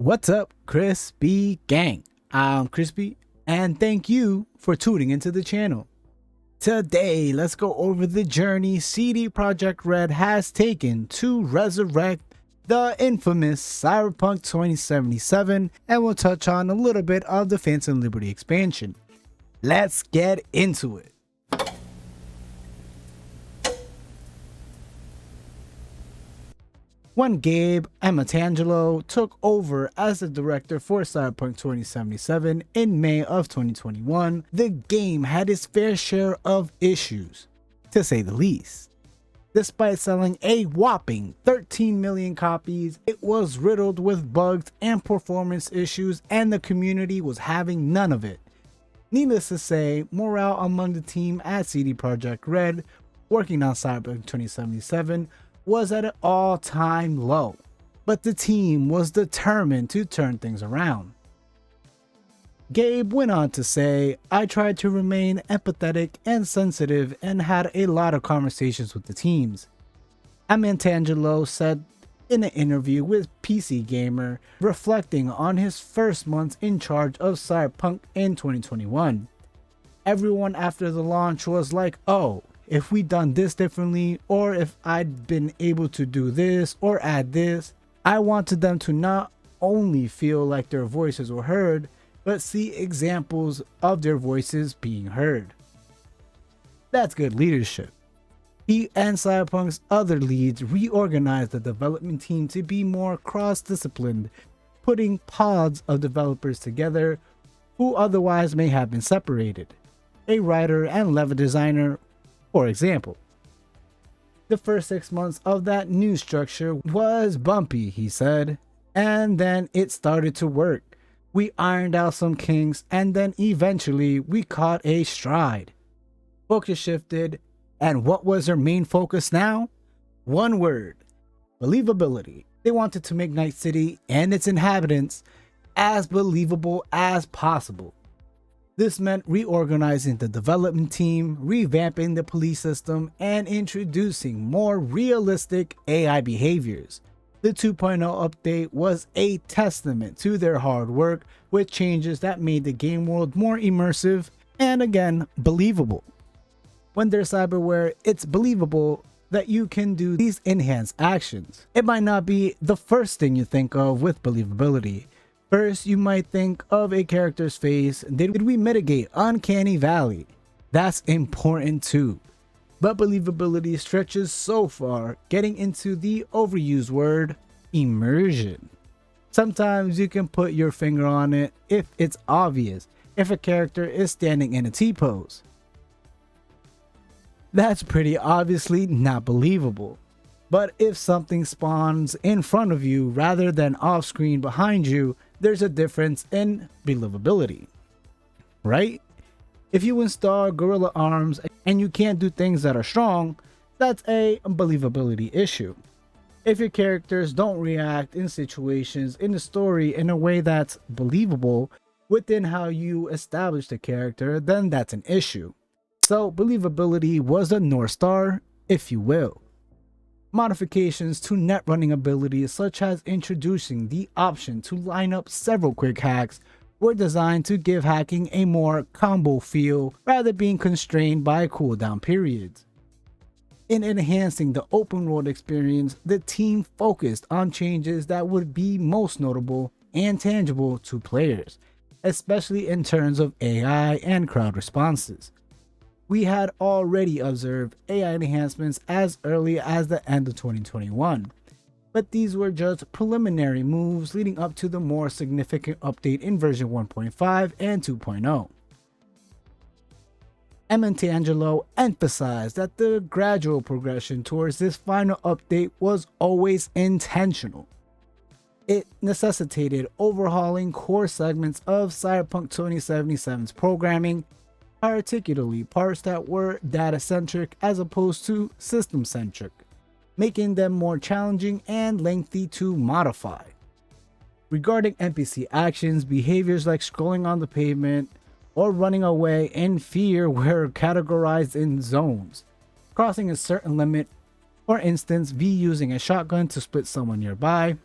What's up, Crispy Gang? I'm Crispy, and thank you for tuning into the channel. Today, let's go over the journey CD Projekt Red has taken to resurrect the infamous Cyberpunk 2077, and we'll touch on a little bit of the Phantom Liberty expansion. Let's get into it. When Gabe Amatangelo took over as the director for Cyberpunk 2077 in May of 2021, the game had its fair share of issues, to say the least. Despite selling a whopping 13 million copies, it was riddled with bugs and performance issues, and the community was having none of it. Needless to say, morale among the team at CD Projekt Red working on Cyberpunk 2077 was at an all-time low, but the team was determined to turn things around. Gabe went on to say, "I tried to remain empathetic and sensitive and had a lot of conversations with the teams." Amantangelo said in an interview with PC Gamer, reflecting on his first months in charge of Cyberpunk in 2021. "Everyone after the launch was like, oh, if we done this differently, or if I'd been able to do this or add this. I wanted them to not only feel like their voices were heard, but see examples of their voices being heard." That's good leadership. He and Cyberpunk's other leads reorganized the development team to be more cross-disciplined, putting pods of developers together who otherwise may have been separated. A writer and level designer, for example. The first 6 months of that new structure was bumpy, he said, and then it started to work. We ironed out some kinks, and then eventually we caught a stride. Focus shifted, and what was their main focus now? One word: believability. They wanted to make Night City and its inhabitants as believable as possible. This meant reorganizing the development team, revamping the police system, and introducing more realistic AI behaviors. The 2.0 update was a testament to their hard work, with changes that made the game world more immersive and, again, believable. When there's cyberware, it's believable that you can do these enhanced actions. It might not be the first thing you think of with believability. First, you might think of a character's face. Did we mitigate Uncanny Valley? That's important too. But believability stretches so far, getting into the overused word, immersion. Sometimes you can put your finger on it if it's obvious, if a character is standing in a T-pose. That's pretty obviously not believable. But if something spawns in front of you rather than off screen behind you, there's a difference in believability, right? If you install Gorilla Arms and you can't do things that are strong, that's a believability issue. If your characters don't react in situations in the story in a way that's believable within how you establish the character, then that's an issue. So believability was the North Star, if you will. Modifications to net running abilities, such as introducing the option to line up several quick hacks, were designed to give hacking a more combo feel rather than being constrained by cooldown periods. In enhancing the open world experience, the team focused on changes that would be most notable and tangible to players, especially in terms of AI and crowd responses. We had already observed AI enhancements as early as the end of 2021, but these were just preliminary moves leading up to the more significant update in version 1.5 and 2.0. Amantangelo emphasized that the gradual progression towards this final update was always intentional. It necessitated overhauling core segments of Cyberpunk 2077's programming, particularly parts that were data-centric as opposed to system-centric, making them more challenging and lengthy to modify. Regarding NPC actions, behaviors like scrolling on the pavement or running away in fear were categorized in zones. Crossing a certain limit, for instance, using a shotgun to split someone nearby,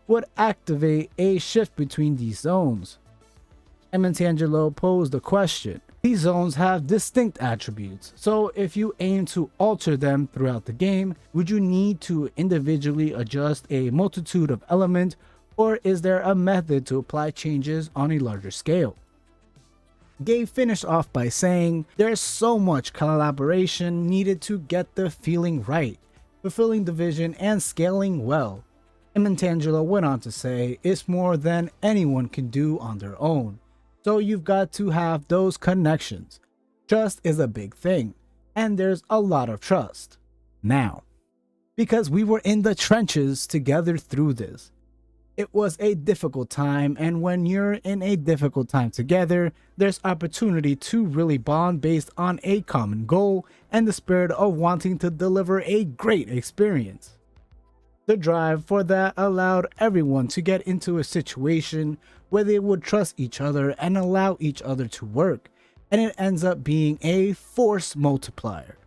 would activate a shift between these zones. Tangelo posed the question. These zones have distinct attributes, so if you aim to alter them throughout the game, would you need to individually adjust a multitude of elements, or is there a method to apply changes on a larger scale? Gabe finished off by saying, there's so much collaboration needed to get the feeling right, fulfilling the vision and scaling well. Tangelo went on to say, it's more than anyone can do on their own. So you've got to have those connections. Trust is a big thing, and there's a lot of trust. Now, because we were in the trenches together through this. It was a difficult time, and when you're in a difficult time together, there's opportunity to really bond based on a common goal and the spirit of wanting to deliver a great experience. The drive for that allowed everyone to get into a situation where they would trust each other and allow each other to work, and it ends up being a force multiplier.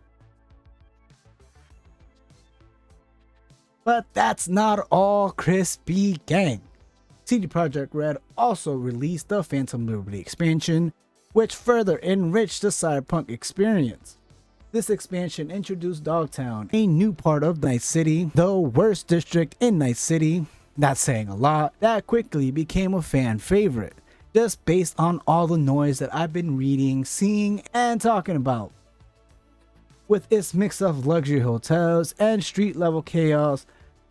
But that's not all, crispy gang. CD Projekt Red also released the Phantom Liberty expansion, which further enriched the Cyberpunk experience. This expansion introduced Dogtown, a new part of Night City, the worst district in Night City, not saying a lot, that quickly became a fan favorite, just based on all the noise that I've been reading, seeing, and talking about. With its mix of luxury hotels and street level chaos,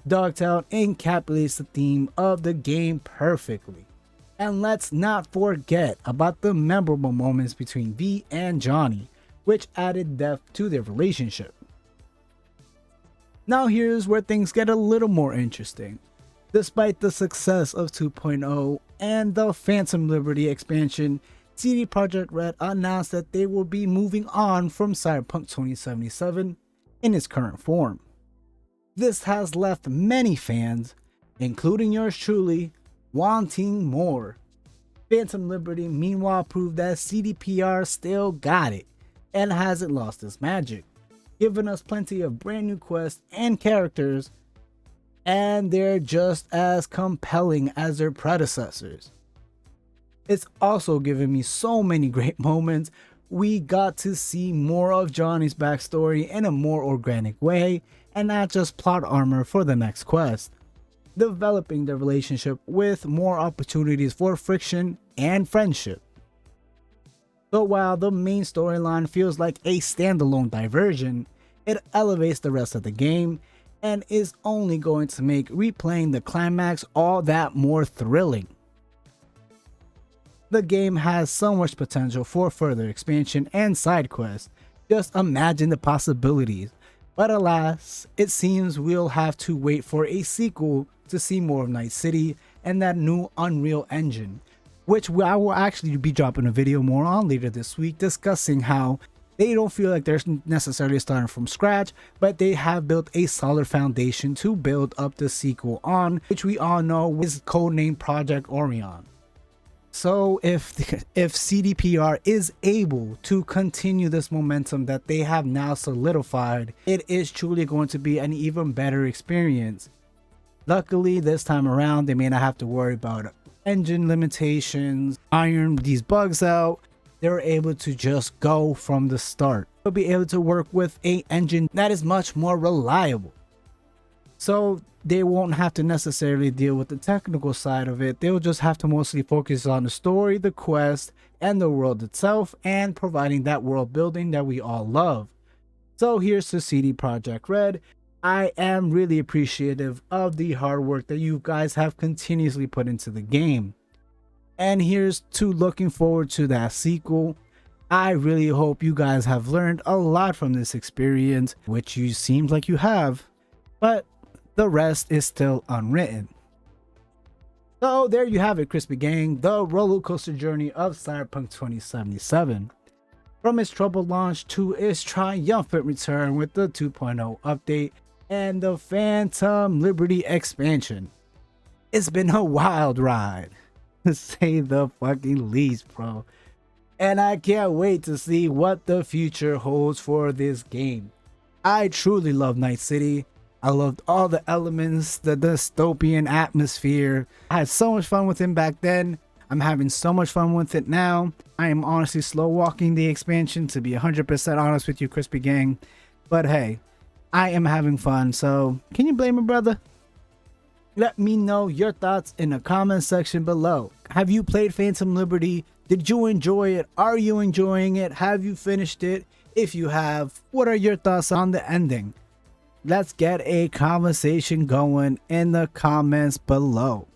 Dogtown encapsulates the theme of the game perfectly. And let's not forget about the memorable moments between V and Johnny, which added depth to their relationship. Now here's where things get a little more interesting. Despite the success of 2.0 and the Phantom Liberty expansion, CD Projekt Red announced that they will be moving on from Cyberpunk 2077 in its current form. This has left many fans, including yours truly, wanting more. Phantom Liberty meanwhile proved that CDPR still got it and hasn't lost its magic, giving us plenty of brand new quests and characters, and they're just as compelling as their predecessors. It's also given me so many great moments. We got to see more of Johnny's backstory in a more organic way, and not just plot armor for the next quest, developing the relationship with more opportunities for friction and friendship. So while the main storyline feels like a standalone diversion, it elevates the rest of the game and is only going to make replaying the climax all that more thrilling. The game has so much potential for further expansion and side quests, just imagine the possibilities. But alas, it seems we'll have to wait for a sequel to see more of Night City and that new Unreal Engine, which I will actually be dropping a video more on later this week, discussing how they don't feel like they're necessarily starting from scratch, but they have built a solid foundation to build up the sequel on, which we all know is codenamed Project Orion. So if CDPR is able to continue this momentum that they have now solidified, it is truly going to be an even better experience. Luckily, this time around, they may not have to worry about engine limitations, iron these bugs out. They were able to just go from the start. They'll be able to work with an engine that is much more reliable. So they won't have to necessarily deal with the technical side of it. They'll just have to mostly focus on the story, the quest, and the world itself, and providing that world building that we all love. So here's to CD Projekt Red. I am really appreciative of the hard work that you guys have continuously put into the game. And here's to looking forward to that sequel. I really hope you guys have learned a lot from this experience, which you seems like you have, but the rest is still unwritten. So there you have it, Crispy Gang, the roller coaster journey of Cyberpunk 2077. From its troubled launch to its triumphant return with the 2.0 update and the Phantom Liberty expansion. It's been a wild ride, to say the fucking least, bro. And I can't wait to see what the future holds for this game. I truly love Night City, I loved all the elements, the dystopian atmosphere. I had so much fun with him back then. I'm having so much fun with it now. I am honestly slow walking the expansion, to be 100% honest with you, Crispy Gang. But hey, I am having fun, so can you blame me, brother? Let me know your thoughts in the comment section below. Have you played Phantom Liberty? Did you enjoy it? Are you enjoying it? Have you finished it? If you have, what are your thoughts on the ending? Let's get a conversation going in the comments below.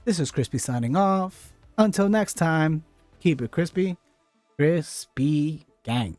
This is Crispy signing off. Until next time, keep it crispy, Crispy Gang.